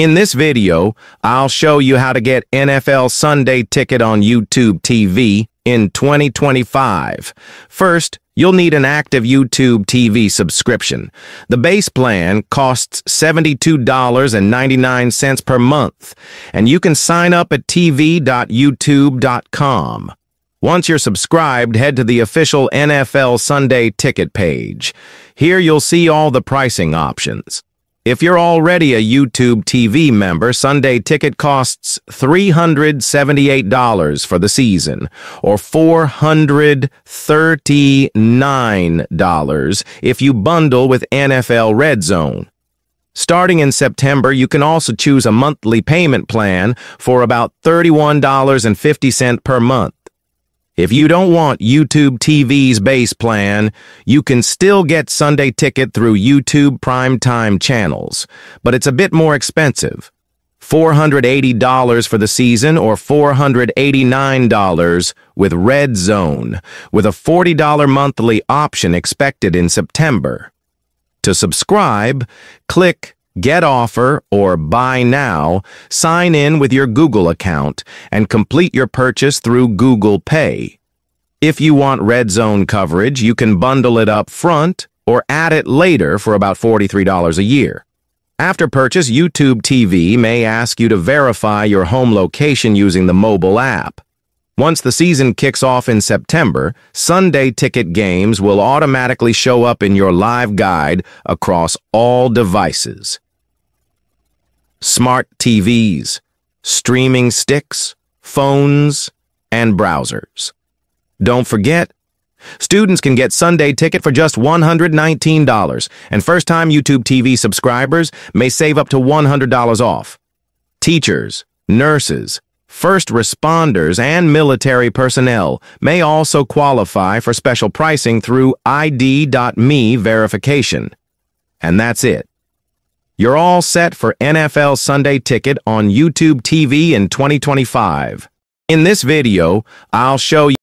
In this video, I'll show you how to get NFL Sunday Ticket on YouTube TV in 2025. First, you'll need an active YouTube TV subscription. The base plan costs $72.99 per month, and you can sign up at tv.youtube.com. Once you're subscribed, head to the official NFL Sunday Ticket page. Here you'll see all the pricing options. If you're already a YouTube TV member, Sunday Ticket costs $378 for the season, or $439 if you bundle with NFL Red Zone. Starting in September, you can also choose a monthly payment plan for about $31.50 per month. If you don't want YouTube TV's base plan, you can still get Sunday Ticket through YouTube primetime channels, but it's a bit more expensive. $480 for the season or $489 with Red Zone, with a $40 monthly option expected in September. To subscribe, click Get Offer or Buy Now, sign in with your Google account, and complete your purchase through Google Pay. If you want Red Zone coverage, you can bundle it up front or add it later for about $43 a year. After purchase, YouTube TV may ask you to verify your home location using the mobile app. Once the season kicks off in September, Sunday Ticket games will automatically show up in your live guide across all devices. Smart TVs, streaming sticks, phones, and browsers. Don't forget, students can get Sunday Ticket for just $119, and first-time YouTube TV subscribers may save up to $100 off. Teachers, nurses, first responders, and military personnel may also qualify for special pricing through ID.me verification. And that's it. You're all set for NFL Sunday Ticket on YouTube TV in 2025. In this video, I'll show you